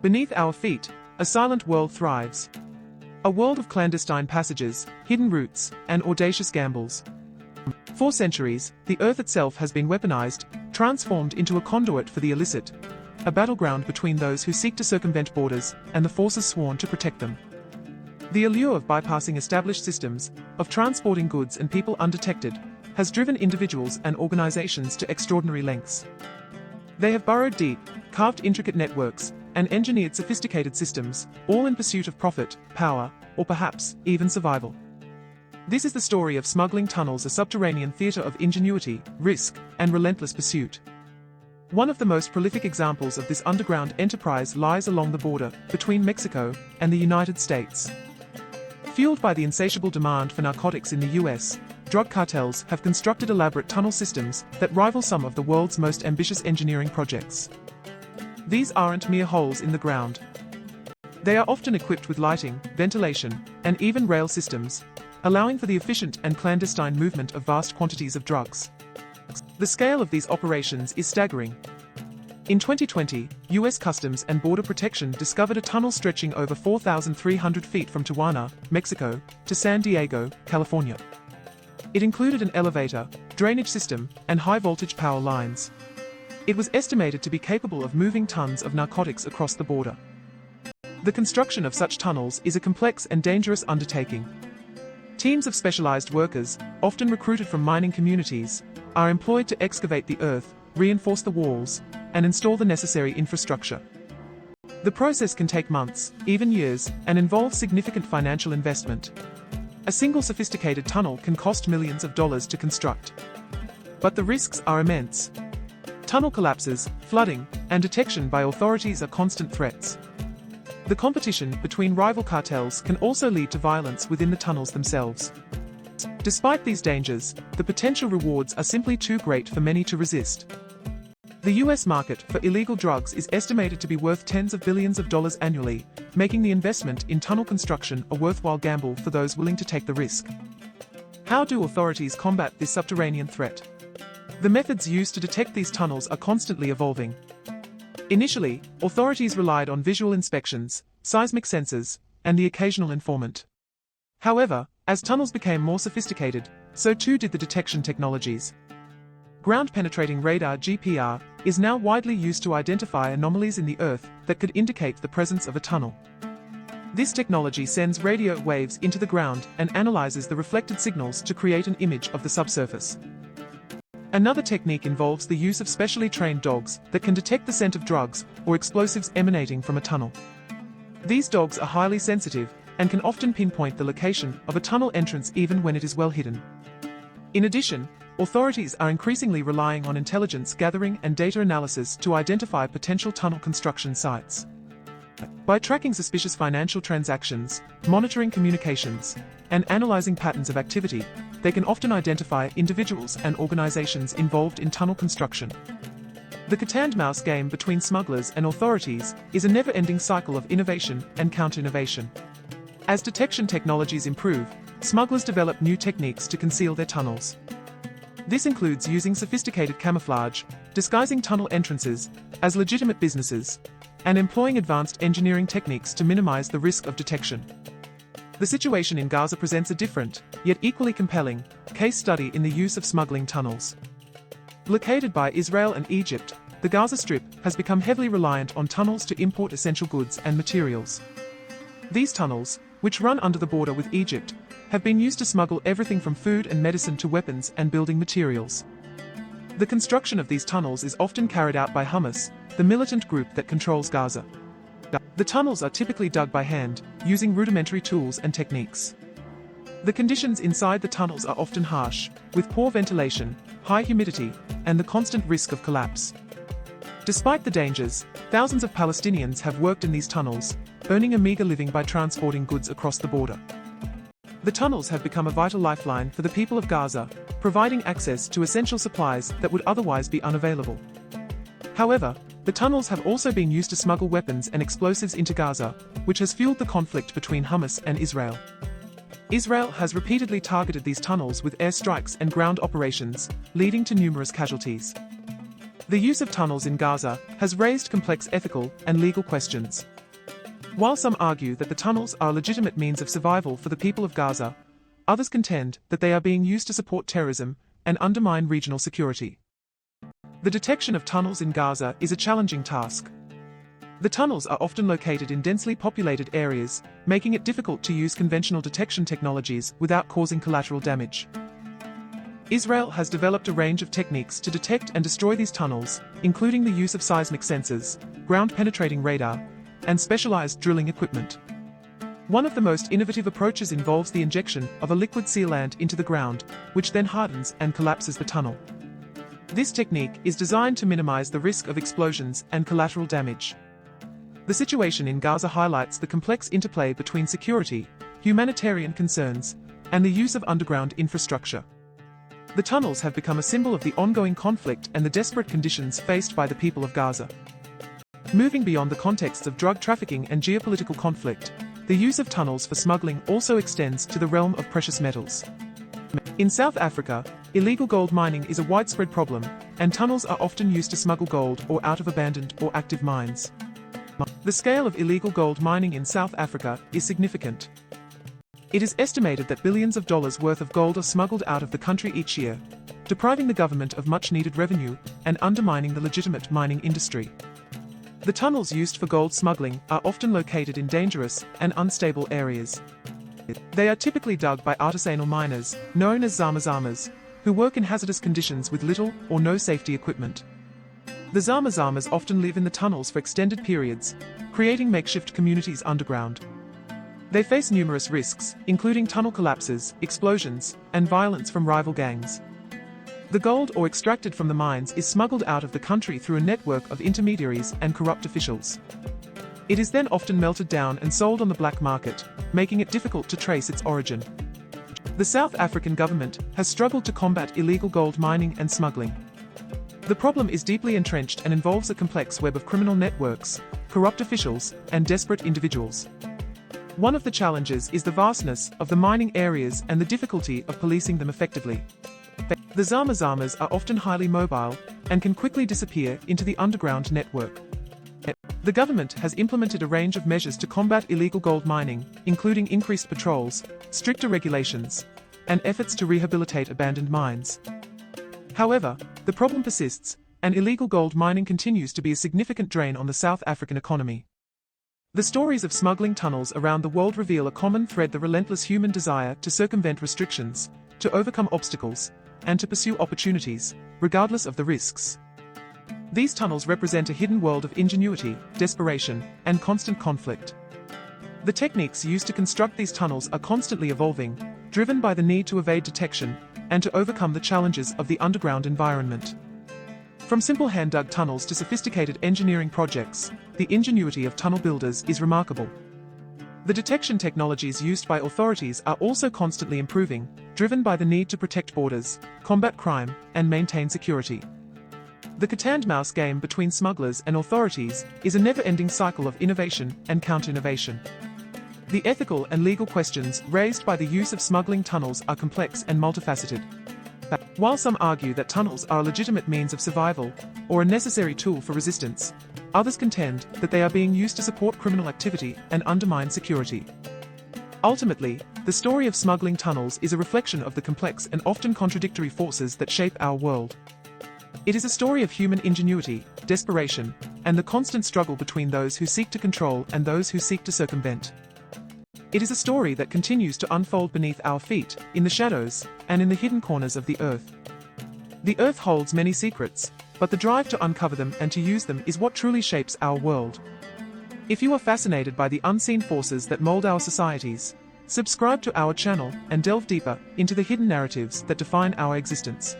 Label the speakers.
Speaker 1: Beneath our feet, a silent world thrives. A world of clandestine passages, hidden routes, and audacious gambles. For centuries, the Earth itself has been weaponized, transformed into a conduit for the illicit, a battleground between those who seek to circumvent borders and the forces sworn to protect them. The allure of bypassing established systems, of transporting goods and people undetected, has driven individuals and organizations to extraordinary lengths. They have burrowed deep, carved intricate networks, and engineered sophisticated systems, all in pursuit of profit, power, or perhaps even survival. This is the story of smuggling tunnels, a subterranean theater of ingenuity, risk, and relentless pursuit. One of the most prolific examples of this underground enterprise lies along the border between Mexico and the United States. Fueled by the insatiable demand for narcotics in the US, drug cartels have constructed elaborate tunnel systems that rival some of the world's most ambitious engineering projects. These aren't mere holes in the ground. They are often equipped with lighting, ventilation, and even rail systems, allowing for the efficient and clandestine movement of vast quantities of drugs. The scale of these operations is staggering. In 2020, US Customs and Border Protection discovered a tunnel stretching over 4,300 feet from Tijuana, Mexico, to San Diego, California. It included an elevator, drainage system, and high-voltage power lines. It was estimated to be capable of moving tons of narcotics across the border. The construction of such tunnels is a complex and dangerous undertaking. Teams of specialized workers, often recruited from mining communities, are employed to excavate the earth, reinforce the walls, and install the necessary infrastructure. The process can take months, even years, and involve significant financial investment. A single sophisticated tunnel can cost millions of dollars to construct. But the risks are immense. Tunnel collapses, flooding, and detection by authorities are constant threats. The competition between rival cartels can also lead to violence within the tunnels themselves. Despite these dangers, the potential rewards are simply too great for many to resist. The US market for illegal drugs is estimated to be worth tens of billions of dollars annually, making the investment in tunnel construction a worthwhile gamble for those willing to take the risk. How do authorities combat this subterranean threat? The methods used to detect these tunnels are constantly evolving. Initially, authorities relied on visual inspections, seismic sensors, and the occasional informant. However, as tunnels became more sophisticated, so too did the detection technologies. Ground-penetrating radar (GPR) is now widely used to identify anomalies in the earth that could indicate the presence of a tunnel. This technology sends radio waves into the ground and analyzes the reflected signals to create an image of the subsurface. Another technique involves the use of specially trained dogs that can detect the scent of drugs or explosives emanating from a tunnel. These dogs are highly sensitive and can often pinpoint the location of a tunnel entrance even when it is well hidden. In addition, authorities are increasingly relying on intelligence gathering and data analysis to identify potential tunnel construction sites. By tracking suspicious financial transactions, monitoring communications, and analyzing patterns of activity, they can often identify individuals and organizations involved in tunnel construction. The cat-and-mouse game between smugglers and authorities is a never-ending cycle of innovation and counter-innovation. As detection technologies improve, smugglers develop new techniques to conceal their tunnels. This includes using sophisticated camouflage, disguising tunnel entrances as legitimate businesses, and employing advanced engineering techniques to minimize the risk of detection. The situation in Gaza presents a different, yet equally compelling, case study in the use of smuggling tunnels. Blockaded by Israel and Egypt, the Gaza Strip has become heavily reliant on tunnels to import essential goods and materials. These tunnels, which run under the border with Egypt, have been used to smuggle everything from food and medicine to weapons and building materials. The construction of these tunnels is often carried out by Hamas, the militant group that controls Gaza. The tunnels are typically dug by hand, using rudimentary tools and techniques. The conditions inside the tunnels are often harsh, with poor ventilation, high humidity, and the constant risk of collapse. Despite the dangers, thousands of Palestinians have worked in these tunnels, earning a meager living by transporting goods across the border. The tunnels have become a vital lifeline for the people of Gaza, providing access to essential supplies that would otherwise be unavailable. However, the tunnels have also been used to smuggle weapons and explosives into Gaza, which has fueled the conflict between Hamas and Israel. Israel has repeatedly targeted these tunnels with airstrikes and ground operations, leading to numerous casualties. The use of tunnels in Gaza has raised complex ethical and legal questions. While some argue that the tunnels are a legitimate means of survival for the people of Gaza, others contend that they are being used to support terrorism and undermine regional security. The detection of tunnels in Gaza is a challenging task. The tunnels are often located in densely populated areas, making it difficult to use conventional detection technologies without causing collateral damage. Israel has developed a range of techniques to detect and destroy these tunnels, including the use of seismic sensors, ground-penetrating radar, and specialized drilling equipment. One of the most innovative approaches involves the injection of a liquid sealant into the ground, which then hardens and collapses the tunnel. This technique is designed to minimize the risk of explosions and collateral damage. The situation in Gaza highlights the complex interplay between security, humanitarian concerns, and the use of underground infrastructure. The tunnels have become a symbol of the ongoing conflict and the desperate conditions faced by the people of Gaza. Moving beyond the contexts of drug trafficking and geopolitical conflict, the use of tunnels for smuggling also extends to the realm of precious metals. In South Africa, illegal gold mining is a widespread problem, and tunnels are often used to smuggle gold or out of abandoned or active mines. The scale of illegal gold mining in South Africa is significant. It is estimated that billions of dollars worth of gold are smuggled out of the country each year, depriving the government of much-needed revenue and undermining the legitimate mining industry. The tunnels used for gold smuggling are often located in dangerous and unstable areas. They are typically dug by artisanal miners, known as zama-zamas, who work in hazardous conditions with little or no safety equipment. The zama-zamas often live in the tunnels for extended periods, creating makeshift communities underground. They face numerous risks, including tunnel collapses, explosions, and violence from rival gangs. The gold ore extracted from the mines is smuggled out of the country through a network of intermediaries and corrupt officials. It is then often melted down and sold on the black market, making it difficult to trace its origin. The South African government has struggled to combat illegal gold mining and smuggling. The problem is deeply entrenched and involves a complex web of criminal networks, corrupt officials, and desperate individuals. One of the challenges is the vastness of the mining areas and the difficulty of policing them effectively. The zama-zamas are often highly mobile and can quickly disappear into the underground network. The government has implemented a range of measures to combat illegal gold mining, including increased patrols, stricter regulations, and efforts to rehabilitate abandoned mines. However, the problem persists, and illegal gold mining continues to be a significant drain on the South African economy. The stories of smuggling tunnels around the world reveal a common thread: the relentless human desire to circumvent restrictions, to overcome obstacles, and to pursue opportunities, regardless of the risks. These tunnels represent a hidden world of ingenuity, desperation, and constant conflict. The techniques used to construct these tunnels are constantly evolving, driven by the need to evade detection and to overcome the challenges of the underground environment. From simple hand-dug tunnels to sophisticated engineering projects, the ingenuity of tunnel builders is remarkable. The detection technologies used by authorities are also constantly improving, driven by the need to protect borders, combat crime, and maintain security. The cat-and-mouse game between smugglers and authorities is a never-ending cycle of innovation and counter-innovation. The ethical and legal questions raised by the use of smuggling tunnels are complex and multifaceted. While some argue that tunnels are a legitimate means of survival or a necessary tool for resistance, others contend that they are being used to support criminal activity and undermine security. Ultimately, the story of smuggling tunnels is a reflection of the complex and often contradictory forces that shape our world. It is a story of human ingenuity, desperation, and the constant struggle between those who seek to control and those who seek to circumvent. It is a story that continues to unfold beneath our feet, in the shadows, and in the hidden corners of the earth. The earth holds many secrets, but the drive to uncover them and to use them is what truly shapes our world. If you are fascinated by the unseen forces that mold our societies, subscribe to our channel and delve deeper into the hidden narratives that define our existence.